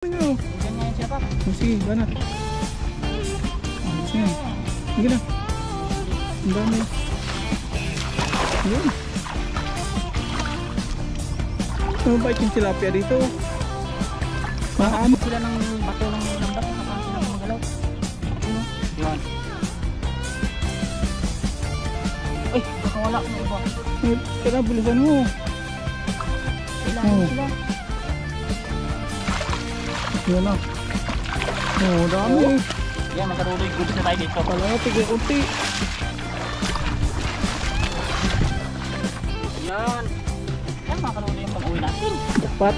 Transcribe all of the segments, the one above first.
Ayo. Jangan siapa? Sige, banat. Sige. Sige na. Ang dami. Ayun. Mabait yung tilapia dito. Maamo sila ng bato ng lambat na sila magalaw. Ano? Yan. Ay, nakawala ko na iba. Kaya bilisan mo. Sila, Oh. sila. Yan na. Oh, dami. Yan, magkaruloy goods na tayo dito. Kala tigil kunti. Yan. Yan, makaruloy yung pag-uwi natin. Dapat.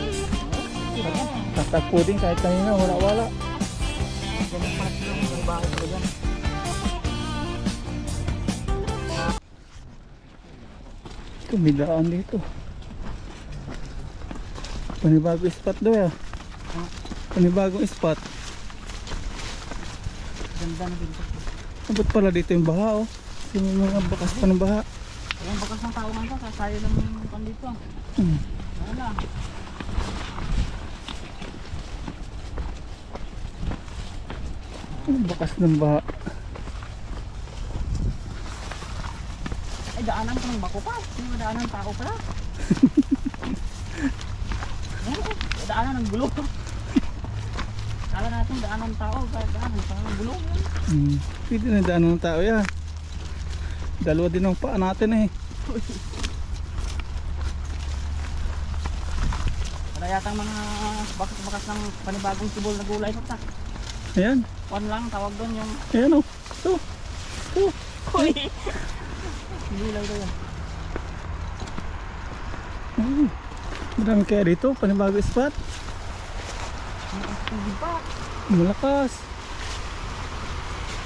Diba yan? Tatakpo din kahit kanina. Wala-wala. Yan yung palat sila ng bahay ko dyan. Ito, may daan dito. Panibagong spot daw ya. Panibagong spot. Ganda na dito. Abot pala dito yung baha oh. Yung mga bakas pa ng baha. Ayan, bakas ng tao nga sa sayo ng pan dito. Hmm. Wala. Ang bakas ng baha. Ay, daanan ko ng bako pa. Hindi mo daanan ng tao pala. Ayan, daanan ng gulo. Kala natin daanan ng tao. Daanan ng gulo. Pwede na daan ng tao yan. Dalawa din ang paa natin eh. Wala yatang mga bakas-bakas ng panibagong sibol na gulay sa. Ayan. One lang tawag doon yung Ayan oh. Ito. Ito. Uy! Gulay daw yan. Marami kaya dito. Panibagong spot. Hindi pa. Malakas.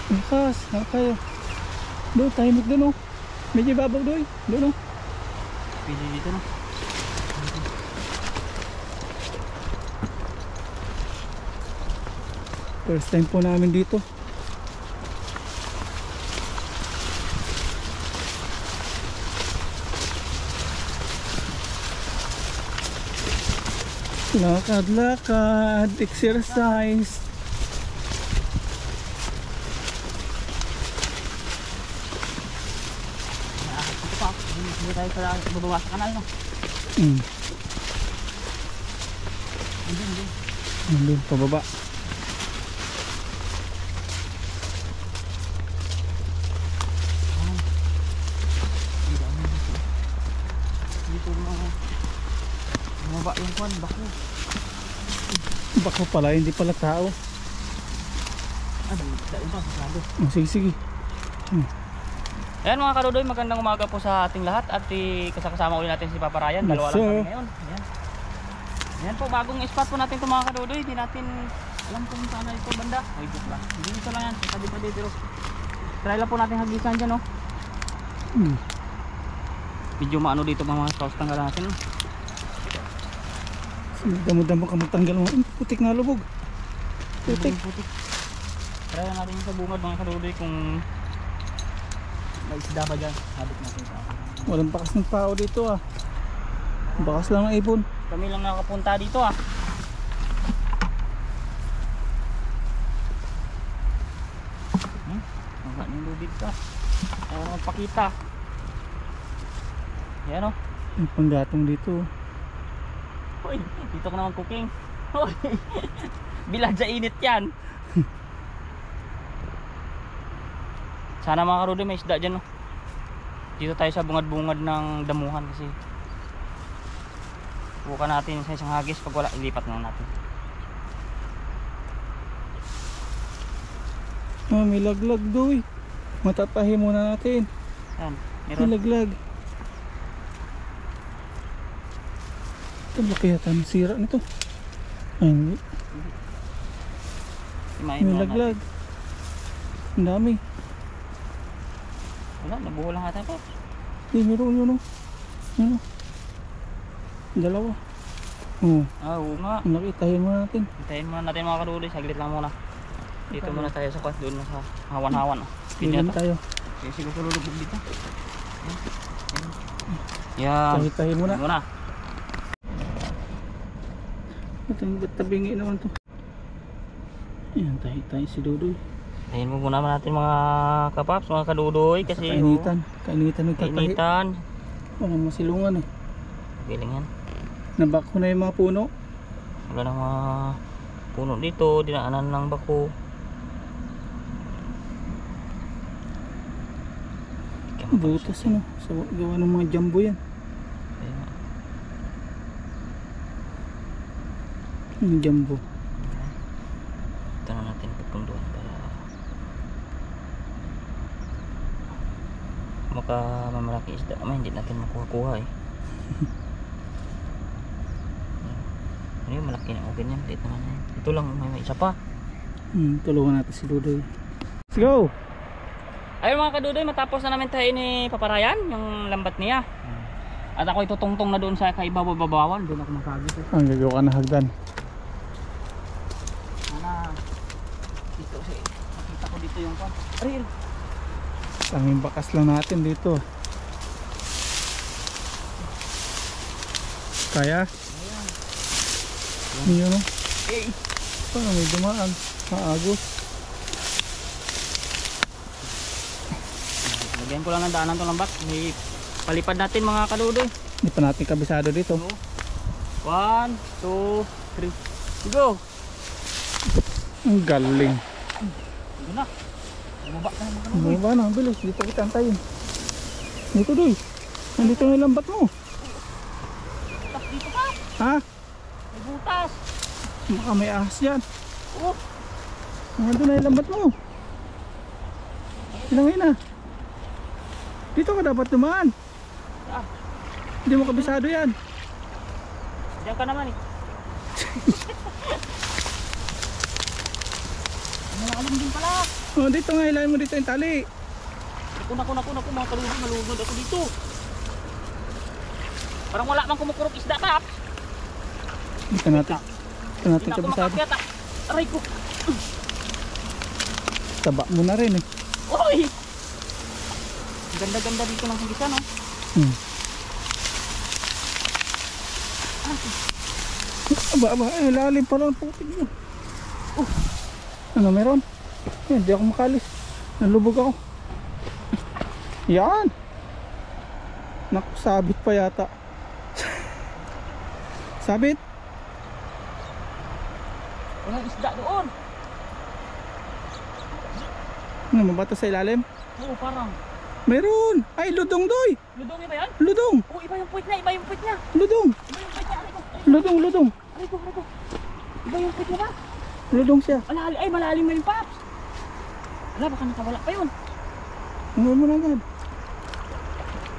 Malakas. Kayo. Doon, tahimik doon oh. Medyo babaw doon. Doon oh. Pwede dito no? First time po namin dito. Lakad-lakad, exercise. Ito pa. Hindi tayo pala bababa sa kanal no? Hindi. Doon, pababa. Dito bumaba yung kwan, bako. Bako pala, hindi pala tao. Dahil ba, sarado. Sige, sige. Ayan mga karudoy, magandang umaga po sa ating lahat. At kasama ulit natin si Papa Ryan. Dalawa lang kami ngayon. Ayan. Ayan po, bagong spot po natin ito mga karudoy. Hindi natin alam kung saan na ito banda. Ay, dito lang. Hindi dito lang yan, sabi pa dito. Try lang po natin hagisan dyan, no? Medyo maano dito mga scouts tanggal natin. Damo-damo ka magtanggal mo. Putik na lubog. Putik. Try lang natin sa bungad mga karudoy kung may isda ba dyan. Habit natin sa akin. Walang bakas ng tao dito ah. Bakas lang ng ibon. Kami lang nakapunta dito ah. Wala nang lubid ka. Ayaw magpakita. Yan o. Yung panggatong dito. Uy, dito ka naman cooking. Uy, bilad sa init yan. Sana mga karudoy may isda dyan no. Dito tayo sa bungad-bungad ng damuhan kasi bukan natin sa isang hagis, pag wala ilipat na natin. May laglag doy. Matatahi muna natin. Yan, May meron. laglag. Ito laki yata ng sira nito. Ay hindi. Imahin May muna laglag. natin. Ang dami. Wala, nabuho lang ata ito. Hindi, meron yun o. Yun o. Dalawa. Oo. Ah, oo nga. Ang laki, tahin muna natin. Hintayin muna natin mga karuloy, saglit lang muna. Dito muna tayo sa kwas, doon na sa hawan-hawan. Pili Pili na to. tayo. Sige, siguro lulubog dito. Yan. Tahin muna. Muna. Ito yung tabingi naman to. Ayan, tahi-tahi si Dudoy. Ayun mo muna natin mga kapaps, mga kadudoy kasi Kainitan. Kainitan nagtatahi. kainitan. Walang masilungan eh. Galing yan. Nabako na yung mga puno. Wala nang mga puno dito, dinaanan ng bako. Butas ano. Sa gawa ng mga jumbo yan. Ayun. Yung jumbo. Ito na natin pupunduhan para maka mamalaki isda kami, hindi natin makuha-kuha eh. Ano yung malaki na open yan, dito na yan. Ito lang, may isa pa. Tulungan natin si Dudoy. Let's go! Ayun mga kadudoy, matapos na namin tayo ni Paparayan, yung lambat niya. At ako itutungtong na doon sa kaibababawan, doon ako magkagis. Ang gagawa ka na hagdan. Sana dito si makita ko dito yung pan. Ay, Tanging bakas lang natin dito. Kaya? Yun o. eh, Parang may dumaan. Maagos. lagyan ko lang ng daanan to lambat. May palipad natin mga kadudoy. Hindi pa natin kabisado dito. 1, 2, 3, go! Ang galing. Ito na. Bumaba na mga kadudoy. Bumaba na, bilis. Dito kita antayin. Dito doy. Nandito yung lambat mo. Butas dito pa. Ha? May butas. Baka may ahas yan. Oh, Nandito na yung lambat mo. Ilangay na. Dito ka dapat dumaan. ah, Hindi mo kabisado yan. diyan ka naman eh. Malalim din pala. Oh, dito nga, ilayin mo dito yung tali. Naku, mga kaluhan, malugod ako dito. Parang wala mang kumukurok isda ka. Dito natin. Dito natin Hindi na ako kabisado. makakyat ah. Aray ko. Taba mo na rin eh. Uy! Ganda-ganda dito ng higisa no? Aba, lalim pa lang putik mo. Ano meron? Yan, di ako makalis. Nalubog ako. Yan. Naku, sabit pa yata. Sabit? Walang isda doon. Ano, mabato sa ilalim? Oo, parang. Meron! Ay, ludong doy! Ludong ba yan? Ludong! Oo, iba yung puwit niya, iba yung puwit niya. Ludong! Iba yung puwit niya, aray ko. Ludong, ludong! Aray ko. Iba yung puwit niya ba? Ludong siya. Ay, malalim na yung paps. Wala, baka nakawala pa yun. Ano mo na agad?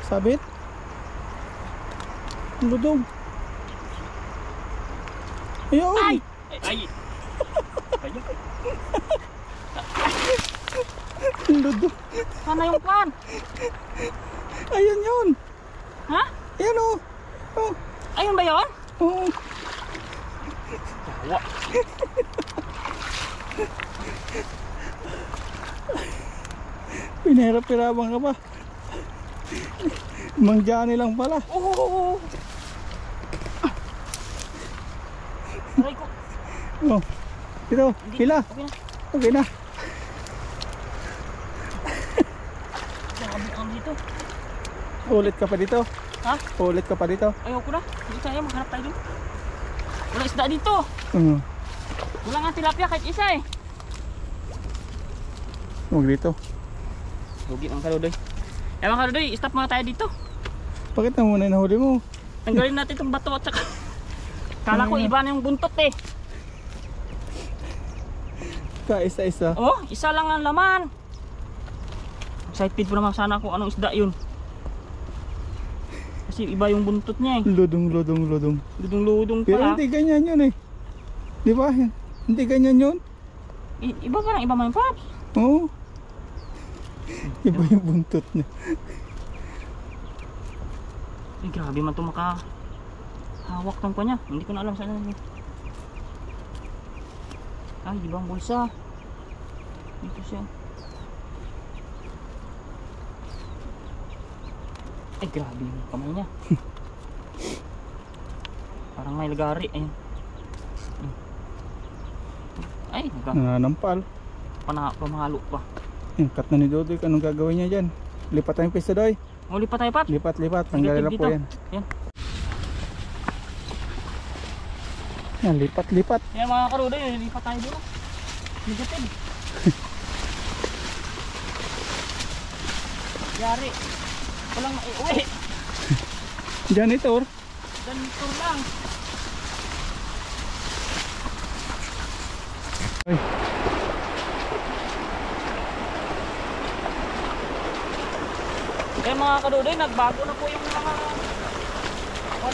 Sabit? Ludong. Ayun! Ay! Ay! Ayun. Ludong. Sana yung pan? Ayun yun! Ha? Ayan o! Oh. Ayun ba yun? Oh. Tawa. Pinahirap-hirapang ka pa. Mang Johnny lang pala. Oo. Aray ko. Oh. Ito, pila. Okay na. Okay na. Nakabit ang dito. Ulit ka pa dito. Ha? Ulit ka pa dito. Ayoko na. Hindi tayo, maghanap tayo dun. Wala isda dito. Wala nga tilapia kahit isa eh. Huwag dito. Lugi mga kaludoy. Mga kaludoy, stop muna tayo dito. Bakit na muna nahuli mo? Tanggalin natin itong bato at saka kala ko iba na yung buntot eh. Isa-isa. Oh, isa lang ang laman. Excited po naman sana kung anong isda yun. Kasi iba yung buntot niya eh. Ludong. Ludong-ludong Pero pala. hindi ganyan yun eh. Di ba? Hindi ganyan yun. Iba parang iba man yung paps. Oo. Iba yung buntot niya. Ay, grabe man ito hawak ng kanya. Hindi ko na alam saan yun. Ay, di ba ang bulsa? Dito siya. Ay, grabe yung kamay niya. Parang may lagari. Ayun. Ay, Nananampal. pamahalo pa. Yung cut na ni Dodoy. Anong gagawin niya dyan? Lipat tayong pwesto, Doy. Uli pa tayo, Pap. Lipat. Tanggalin na po Dito. yan. Yan. Yan, lipat. Yan mga karudoy, lipat tayo dito. Negative. Yari. Walang maiuwi. Janitor. Ganito lang. Ay. Kaya mga kadudoy, nagbago na po yung mga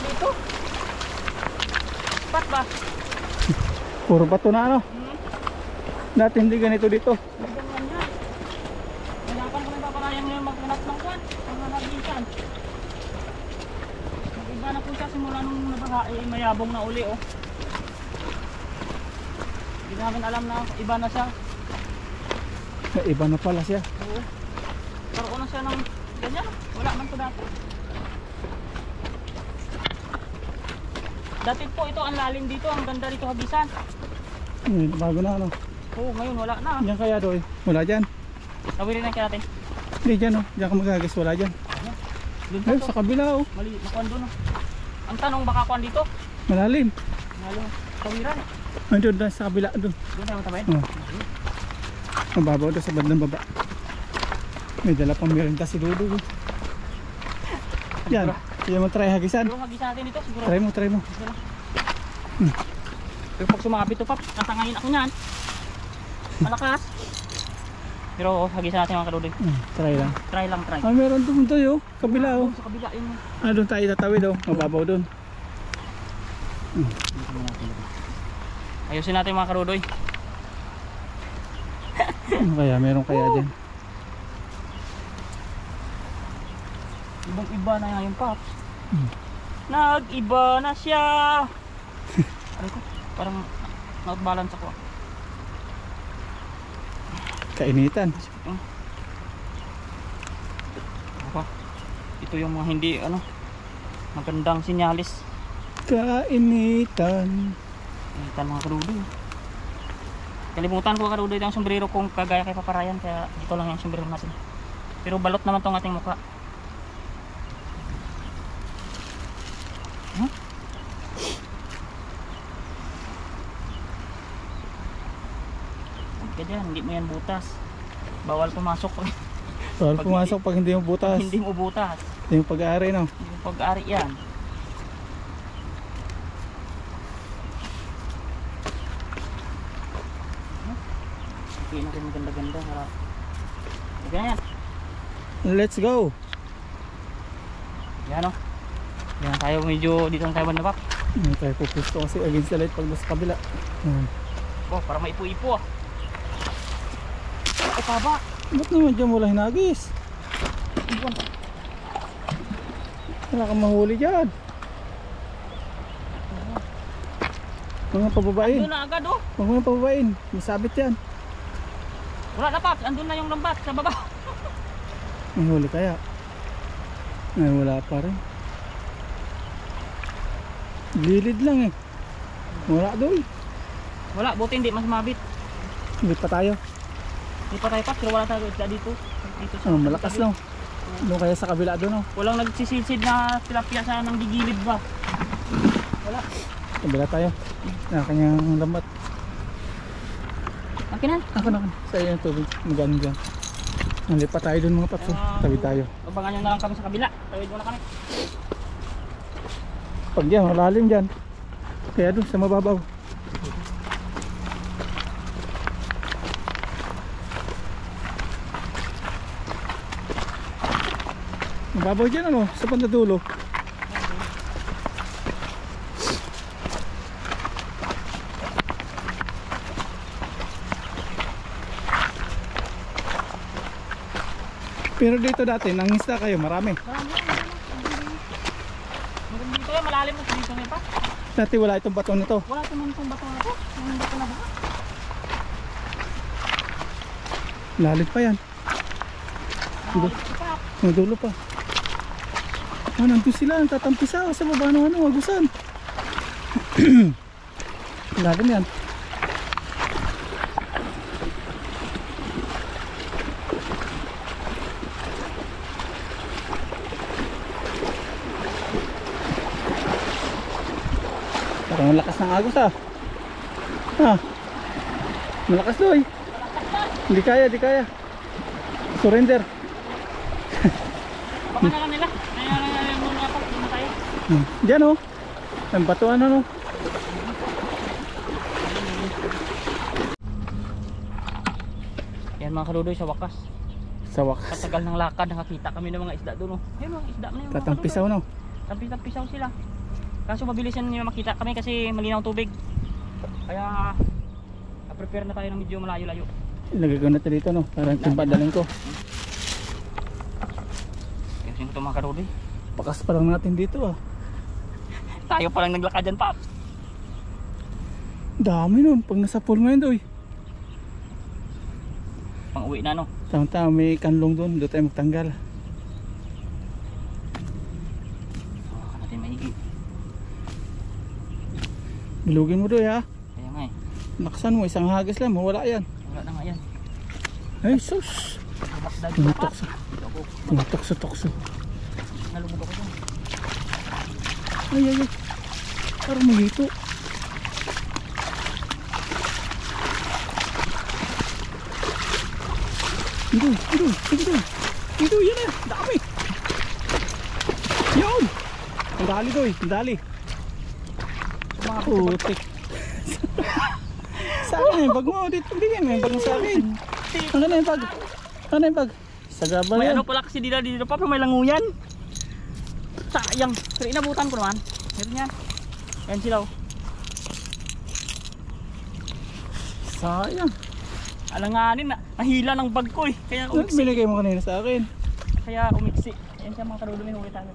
dito. Pat ba? Puro bato na ano. Dati hindi ganito dito. Ganyan yan. Hanapan ko ng paparayan ngayon maghanap ng kwan. Ang hanabisan. Mag-iba na po siya simula nung nabaha. Mayabong na uli oh. Hindi namin alam na iba na siya. Iba na pala siya. Oo. Karoon na siya ng ganyan. Wala man po dati. Dati po ito ang lalim dito. Ang ganda dito habisan. Bago na ano. Oo, ngayon wala na. Diyan kaya, Doy? Wala dyan. Tawirin na kaya natin. Hindi dyan oh. Diyan ka magagis. Wala dyan. Doon pa Ay, to. sa kabila oh. Mali, nakuan doon. Ang tanong baka kuan dito. Malalim. Ngayon, tawiran. Andun doon sa kabila doon. Doon tayo matabayin. Oh. Mababaw doon sa bandang baba. May dala pang merinda si Dodo. Yan. Yan mo try hagisan. Pero hagis natin dito siguro. Try mo. Pero pag sumabit to, Pap, natangayin ako niyan. Malakas. Pero hagis natin mga kadudoy. Try lang. Try lang, try. Ah, meron doon tayo. Kabila oh. Doon sa kabila yun. Doon tayo tatawid oh. Mababaw doon. Ayusin natin mga kadudoy. Ano kaya? Meron kaya dyan? Ibang iba na yung Paps. Nag-iba na siya. Ano ko? Parang not-balance ako. Kainitan. Aba, ito yung mga hindi magandang sinyalis. Kainitan. Kainitan mga kadudoy. Kalimutan ko kadudoy yung sombrero kung kagaya kay Paparayan, kaya dito lang yung sombrero natin. Pero balot naman tong ating mukha. Ganyan, hindi mo yan butas. Bawal pumasok pag Bawal pumasok pag hindi mo butas. hindi mo butas. Hindi mo pag-aari no? Yung pag-ari yan. Hindi natin maganda-ganda. Ganyan. Let's go. Yan o. Yan tayo medyo dito na tayo banda Pap. Hindi tayo pupusto kasi against the light pag nasa kabila. Oh, para maipo-ipo ah. Ay paba. Ba't naman dyan wala hinagis? Ibuan. Wala kang mahuli dyan. Huwag mo pababain. Andun na agad oh. Huwag mo pababain. Masabit yan. Wala na Paps. Andun na yung lambat sa baba. May huli kaya? Ay wala pa rin. Gilid lang eh. Wala doon. Wala, buti hindi mas mabit. Hindi pa tayo. Hindi pa tayo Paps, pero wala tayo dito. Dito sa Malakas no. Doon kaya sa kabila doon oh. Walang nagsisilsid na tilapia sa nang gigilid ba? Wala. Kabila tayo. Na kanyang lambat. Akin na. Ako na. Sa iyo yung tubig. Magano dyan. Nalipat tayo doon mga patso. Tabi tayo. Abangan nyo na lang kami sa kabila. Tawid muna kami. Pag yan, malalim dyan. Kaya doon sa mababaw. Mababaw dyan ano, sa pandadulo. Pero dito dati, nangisda kayo, marami. Marami yan. Dito yan, malalim na dito ngayon pa. Dati wala itong bato nito. Wala naman itong bato na to. Yung bato na ba? Lalit pa yan. Ang dulo pa. Ah, nandun sila, nagtatampisa sa baba ng ano, agusan. Lalim yan. Ang lakas ng agos ah. Ah. Malakas doy. Hindi kaya, di kaya. Surrender. Baka na lang nila. Ayaw muna ako. Hindi na tayo. Diyan oh. Ang batuan ano. Yan mga kadudoy, sa wakas. Sa wakas. Katagal ng lakad, nakakita kami ng mga isda doon. Ayun mga isda na yun. mga Tatampisaw no. kadudoy. Tampisaw sila. Kaso mabilis yan nila makita kami kasi malinaw ang tubig. Kaya prepare na tayo ng medyo malayo-layo. Ilagay ko na ito dito no. Parang timba dalhin ko. Ayusin ko ito mga kadudoy. Pakas pa lang natin dito ah. Tayo pa lang naglakad dyan, Pap. Dami nun. Pag nasa pool ngayon doy. Pang uwi na no. Tama-tama may kanlong doon. Doon tayo magtanggal. Baka natin maigi. Bilugin mo doy ha. Kaya nga eh. Naksan mo. Isang hagis lang. Mawala yan. Wala na nga yan. Ay sus. Tumutok sa tokso. Nalubog ako dyan. Ay ay ay. Parang mahito. Ito, yan na, dami. Yun. Ang dali doy, ang dali. Putik. Sa akin yung bag mo, dito bigyan mo yung bag mo sa akin. Ano na yung bag? Ano na yung bag? Sa gabal May yan. ano pala kasi dito pa, may languyan. Sayang, pero inabutan ko naman. Meron yan. Yan sila oh. Sayang. Alanganin na, nahila ng bag ko eh. Kaya Ano umiksi. binigay mo kanina sa akin? Kaya umiksi. Yan siya mga kadulo, may huli tayo.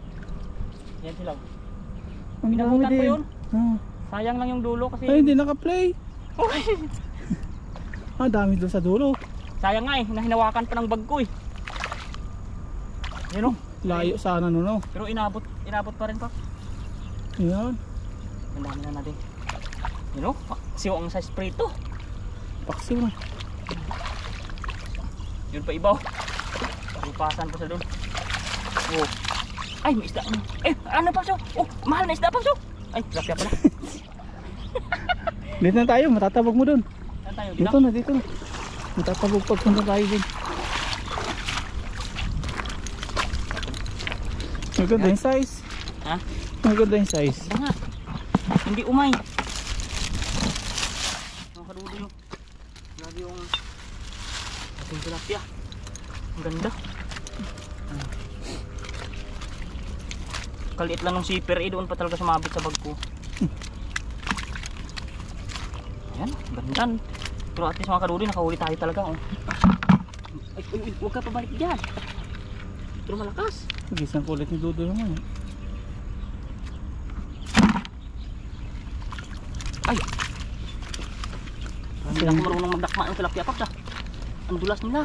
Yan sila oh. Ang dami Inabutan ko din. yun. Ah. Sayang lang yung dulo kasi. Ay, hindi naka-play. Okay. Ah, dami doon sa dulo. Sayang nga eh, nahinawakan pa ng bag ko eh. Yan oh. Layo sana no, no. Pero inabot pa rin pa. Ayan. Ang dami na natin. Yan oh, siyo ang size prito. Paksiw na. Yun pa ibaw. Pagpasan pa sa doon. Oh. Ay, may isda. Eh, ano pa siya? Oh, mahal na isda pa siya. Ay, tilapia pala. Dito na tayo, matatabog mo doon. Saan tayo? Dito na, dito na. Matatabog pagpunta tayo din. Maganda yung size. Ha? Maganda yung size. Ito nga. Hindi umay. Ang karudo yung. Grabe yung ating tilapia. Ang ganda. Kaliit lang ng zipper eh. Doon pa talaga sumabit sa bag ko. Ayan. Ganda. Pero at least mga karudo, nakahuli tayo talaga. Oh. Ay, huwag ka pabalik dyan. Pero malakas. Gisang kulit ni Dudo naman. Ay! Hindi lang ako marunong magdakma ng tilapia pa. Ang dulas nila.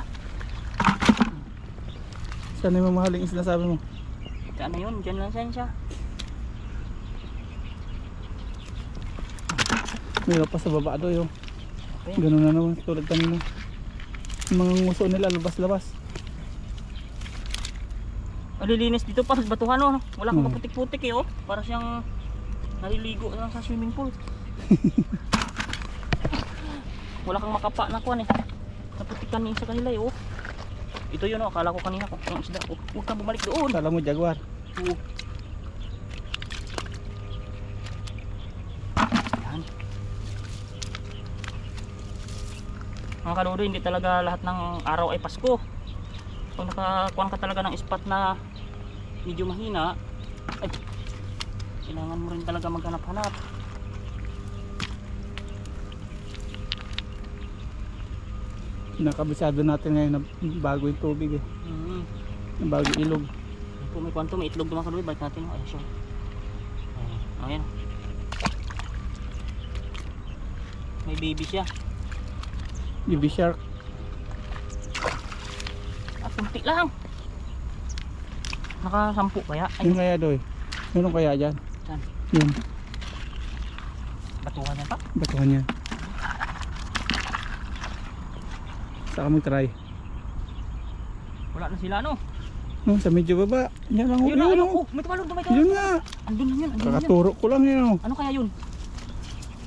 Saan yung mamahaling isla sabi mo? Kaya na yun, dyan lang siya. Mayroon pa sa baba doon. Okay. Ganun na naman tulad kanina. Yung mga nguso nila labas-labas. Malilinis dito pa, batuhan no. Wala kang Hmm. kaputik-putik eh oh. Para siyang naliligo lang sa swimming pool. Wala kang makapa na kuwan eh. Naputikan niya sa kanila eh oh. Ito yun oh, akala ko kanina kung isda ko. Huwag kang bumalik doon. Kala mo jaguar. Oo. Yan. Mga kadudo, hindi talaga lahat ng araw ay Pasko. Pag nakakuha ka talaga ng spot na medyo mahina, ay, kailangan mo rin talaga maghanap-hanap. Nakabisado natin ngayon na bago yung tubig eh. Na bago yung ilog. Kung may kwanto, may itlog naman kadulo, balik natin. Ayan siya. Ayan. May baby siya. Baby shark. At kunti lang. Nakasampu kaya. Yun kaya doy. Meron kaya dyan? Saan? Yun. Batuhan yan pa? Batuhan yan. Saka mag-try. Wala na sila no? No, sa medyo baba. Yan lang. Ayun na, ayun. oh. Oh, may tumalon, may Yun tumalon. nga. Andun na yun, andun na yun. Kakaturo ko lang yan. Oh. Ano kaya yun?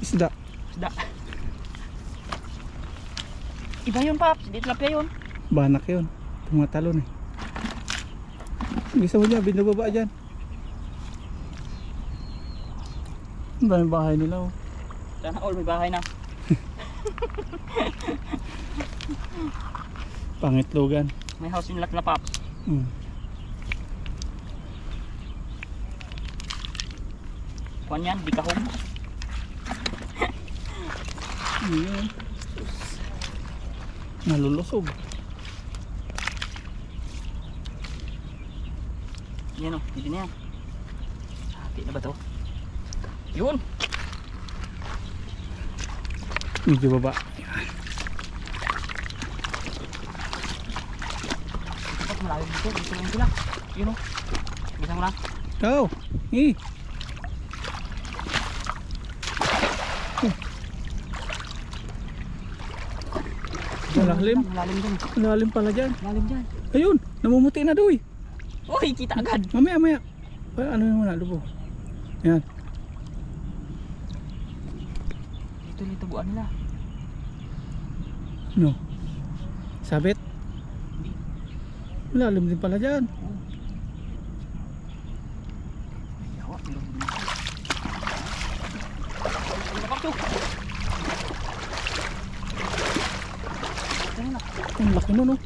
Isda. Isda. Iba yun, Paps. Di tilapia yun. Banak yun. Tumatalon eh. Gusto mo niya, binababa dyan. Ang daming bahay nila oh. Sana all may bahay na. Pangitlogan. May house in Latla, Paps. Kuan yan, di kahong. Yun. Nalulusog. Yan o, hindi na yan. Hati na ba to? Yun! Medyo baba. Dapat malayo dito, dito lang sila. Yun o. Bisa mo na. Ikaw! Malalim. Malalim dyan. Malalim pala dyan. Malalim dyan. Ayun! Namumuti na doy. Uy, kita agad. Mamaya. Ano yun muna, lubo. Yan. Ito yung tabuan nila. No. Sabit. Hindi. Malalim din pala dyan. Yawa, ilong din. Ano na, Paps? Ano na? Ang laki nun oh.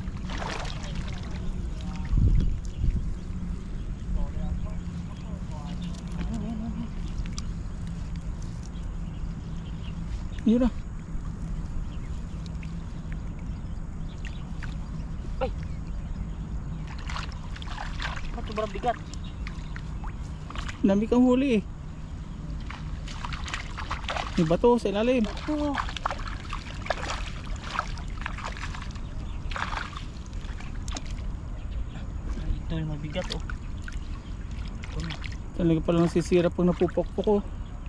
Yun na. Ay! Ba't sobrang bigat? Dami kang huli eh. May bato sa ilalim. Ito. Ito yung mabigat oh. Ito na. Talaga pala nasisira pag napupokpok oh.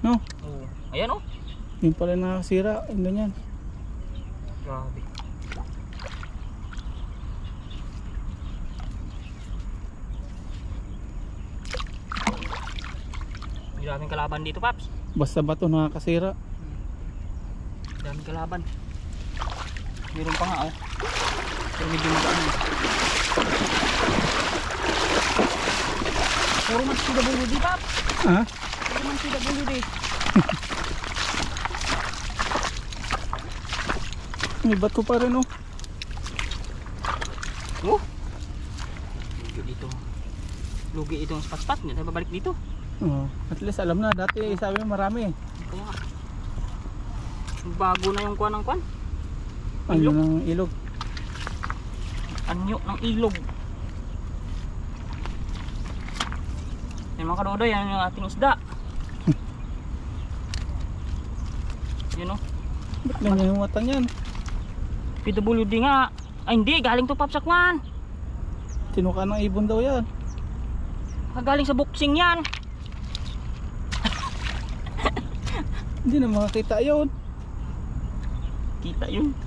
No? Oo. Ayan oh. Yung pala nakasira. Ang ganyan. Grabe. May daming kalaban dito, Paps. Basta bato nakakasira. Daming kalaban. Meron pa nga oh. Pero medyo magaan eh. Puro man CWD, Paps. Ha? Puro man CWD. May bato pa rin oh. Oh. Lugi dito. Lugi itong spot-spot. Hindi tayo babalik dito. Oh, at least alam na. Dati sabi mo marami. Kaya nga. Bago na yung kuwan ng kuwan. Ano Ilog. ng ilog. Anyo ng ilog. Yan mga kadodo, yan yung ating isda. Yun o. Ba't ganyan yung mata niyan? PWD nga. Ay hindi, galing to Paps sa kuwan. Tinuka ng ibon daw yan. Galing sa boxing yan. Hindi na makakita yun. Kita yun.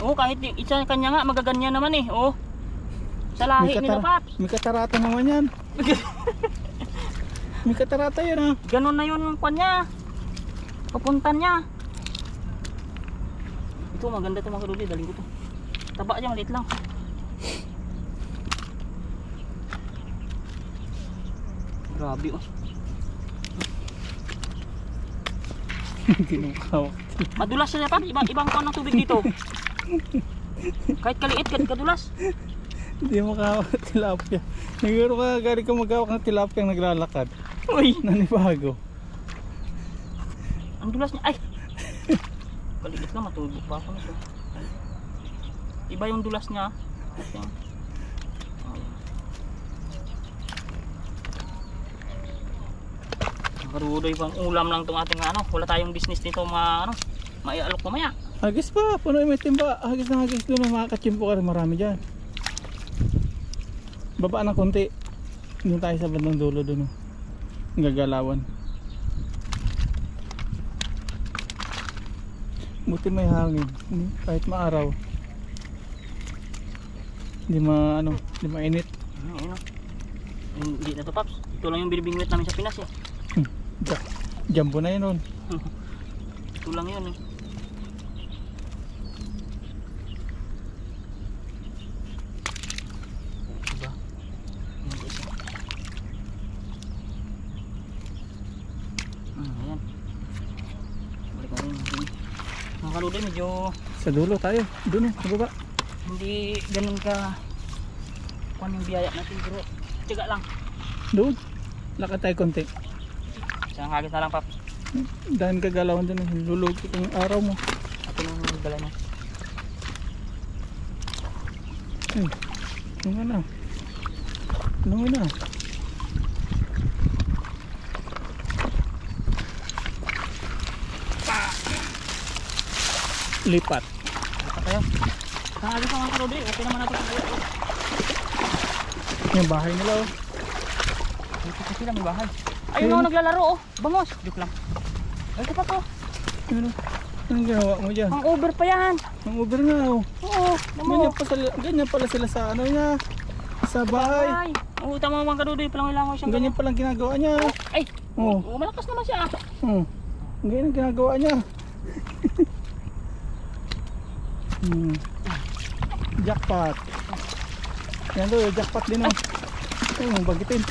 Oo, kahit yung isa kanya nga magaganyan naman eh. Oo. Sa lahi nila Paps. May katarata naman yan. May katarata yun ha. Ganon na yun yung kuwan niya. Papuntan niya. Ito maganda ito mga kaduli, daling ko to. Taba niya, maliit lang. Grabe oh. Kinukawak. Madulas siya pa, ibang kuwan ng tubig dito. Kahit kaliit, kahit kadulas. Hindi mo kawak ng tilapia. Nagaro ka, gari ka magkawak ng tilapia ang naglalakad. Uy, Nanibago. ang dulas niya. Ay! Kaliit na, matulog pa ako nito. Iba yung dulas niya. Ayan. Karudoy pang ulam lang tong ating ano. Wala tayong business nito maialok mamaya. Hagis pa, puno may timba. Hagis na hagis doon. Makakachimpo ka rin marami dyan. Baba ng konti. Doon tayo sa bandang dulo doon. Ang gagalawan. Buti may hangin. Kahit maaraw. Hindi mainit. Ayun. Hindi na to Paps. Ito lang yung binibingwit namin sa Pinas eh. Jumbo na yun ron. Ito lang yun eh. Diba? Ayan po siya. Ayan. Balik na rin. Mga kaludoy, medyo Sa dulo tayo. Doon sa baba. hindi ganun ka kung yung biyaya natin, pero tiyaga lang. Doon. Lakad tayo konti. Isang hagis na lang, Pap. Dahil kagalawan doon. Lulog itong araw mo. Ako nung dala niya. Ay. Ano nga na? Ano nga na? Lipat. Basta tayo. Isang hagis na mga kaludoy, okay naman natin pag-uwi. Yung bahay nila oh. Dito kasi sila may bahay. Ayun ako naglalaro oh. Bangos. Joke lang. Ay, ito pa to. Ano? Anong ginawa mo dyan? Ang over pa yan. Ang Uber nga oh. Oo. Ganyan pala sila sa ano niya. Sa bahay. Ay. Oo, tama mga kadudoy. Palang ilangaw siyang Ganyan palang ginagawa niya. Ay. Oh. Oo, malakas naman siya. Oh. Ganyan ang ginagawa niya. Jackpot. Yan doon, jackpot din oh. Oh, bagitin.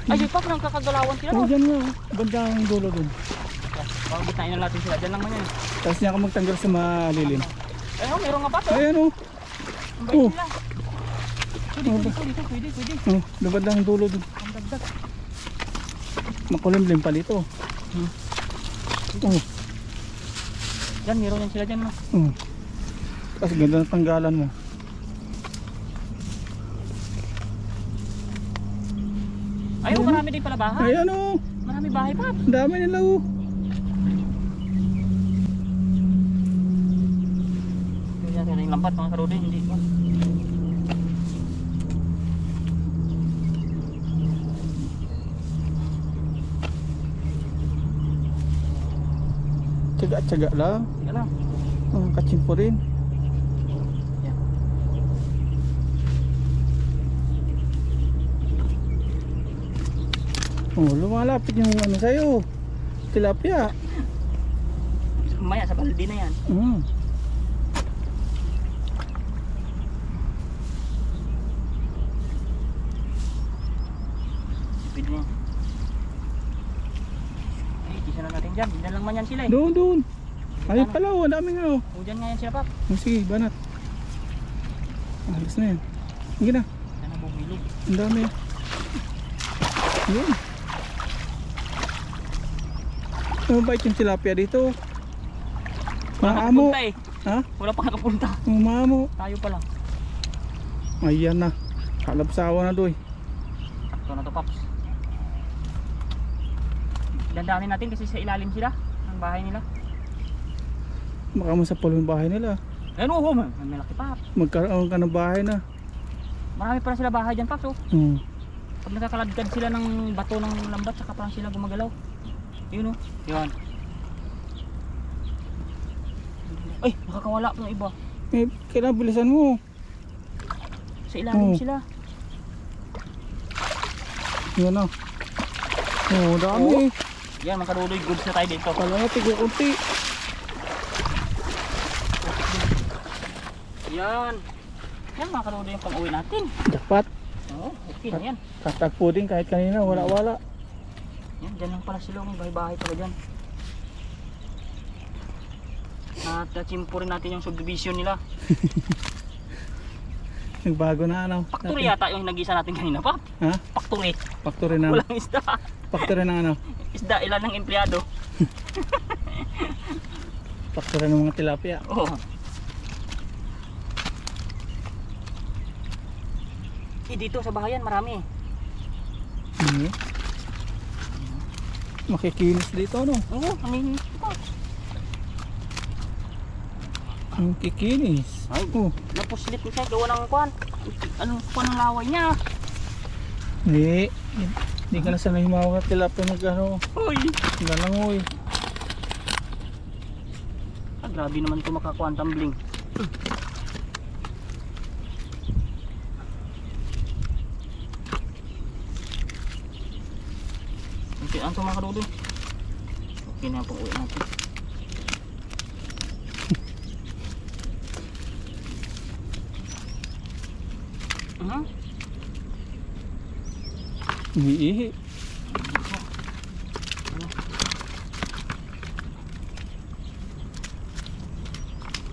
Ay, di pa. Parang kakagalawan sila. Oh, No? dyan nga oh. Bandang dulo dun. Pagbitain na natin sila. Diyan lang man yan. Tapos niya ako magtanggal sa malilim. Ayun, meron nga pa to. Ayan oh. Ang bait Oh. sila. Dito. Pwede. Oh, bandang dulo dun. Ang dagdag. Makulimlim pa dito. Oh. Diyan, meron yan sila dyan. No? Oh. Tapos ganda ng tanggalan mo. Ayun, marami din pala bahay. Ayan oh. Marami bahay pa. Ang dami nila oh. Yan, yung lambat mga kadudoy. Hindi pa. Tsaga-tsaga lang. Sige lang. Oh, kachimpo rin. Yan. Oh, lumalapit yung ano sa'yo. Tilapia. Maya sa baldi na yan. Pwede na yan. Ay, isa na natin dyan. Dyan lang man yan sila eh. Doon. Ayun pala oh, ang dami nga oh. O, dyan nga yan sila, Pap. Oh, sige, banat. Alis na yan. Sige na, Yan ang bumilog. ang dami. Yun. Mabait yung tilapia dito. Wala Maamo. nakapunta eh. Ha? Wala pa nakapunta. Maamo. Tayo pa lang. Ayan na. Kalapsawa na doy. Ito na to, Paps. Dandanin natin kasi sa ilalim sila. Ang bahay nila. Baka masapol yung bahay nila. Ayun oh, may malaki, Pap. Magkaroon ka ng bahay na. Marami pa sila bahay dyan, Paps. Oh. Pag nakakaladkad sila ng bato ng lambat, saka parang sila gumagalaw. Yun oh. Yun. Ay, nakakawala pa ng iba. Eh, kailangan bilisan mo. Sa ilalim Oh. sila. Yan na. Oh, dami. Yan, mga kadudoy, goods na tayo dito. Kala nga tigo kunti. Yan. Yan mga kadudoy yung pang-uwi natin. Jackpot. Oo, okay na yan. Katagpo din kahit kanina. Wala-wala. Yan, dyan lang pala sila. May bahay-bahay pala dyan. At nachimpo rin natin yung subdivision nila. Nagbago na ano. Factory yata yung nag-isa natin kanina pa. Ha? Factory. Factory na. Walang isda. Factory ng ano? Isda, ilan ng empleyado. Factory ng mga tilapia. Oo. Dito sa bahayan marami. Makikinis dito no? Oo, ang Ang kikinis. Ay, napuslit mo siya. Gawa ng kwan. Anong kwan ng laway niya? Hindi ka na sanay mga tilapia nag ano. Uy! Galangoy. Grabe naman ito makakuha tumbling. Ang sa mga kadudoy. Okay na po, uwi natin. Umiihi.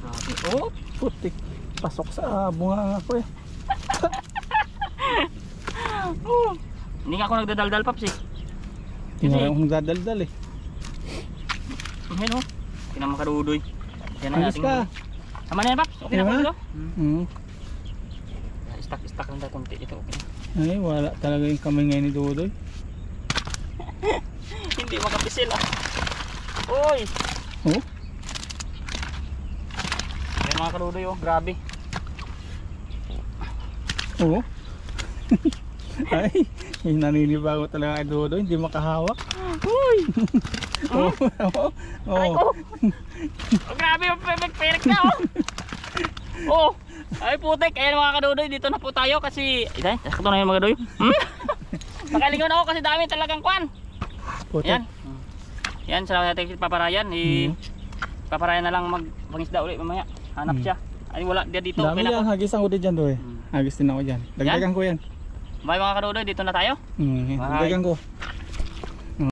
Grabe. Oh! Putik. Pasok sa bunga nga ko eh. Oh. Hindi nga ako nagdadaldal, Paps eh. Hindi nga akong dadaldal eh. Ayan o. Pinamakadudoy. Yan ang Alis ating... ka. Tama na yan, Paps. Okay na Diba? po ito. Stack lang tayo konti. Ito okay na. Ay, wala talaga yung kamay ngayon ni Dudoy. Hindi makapisil ah. Uy! Oh? Ayan mga kadudoy oh. Grabe. Oo. Ay, naninibago talaga kay Dudoy. Hindi makahawak. Uy! Oo. Aray ko! Oh, grabe yung perik na oh! Oh! Ay putik! Ayan mga kadudoy. Dito na po tayo kasi... Ay, sakto na yung mga kadudoy. Nakalingon ako kasi dami talagang kwan. Putik. Ayan. Yan, salamat natin kay Papa Ryan. Papa Ryan na lang magpangisda ulit mamaya. Hanap siya. Ay wala dia dito. Dami Okay na yan. po. Hagis ako din dyan Doy. Hagis din ako dyan. Dagdagan ko yan. Bye mga kadudoy. Dito na tayo. Dagdagan ko.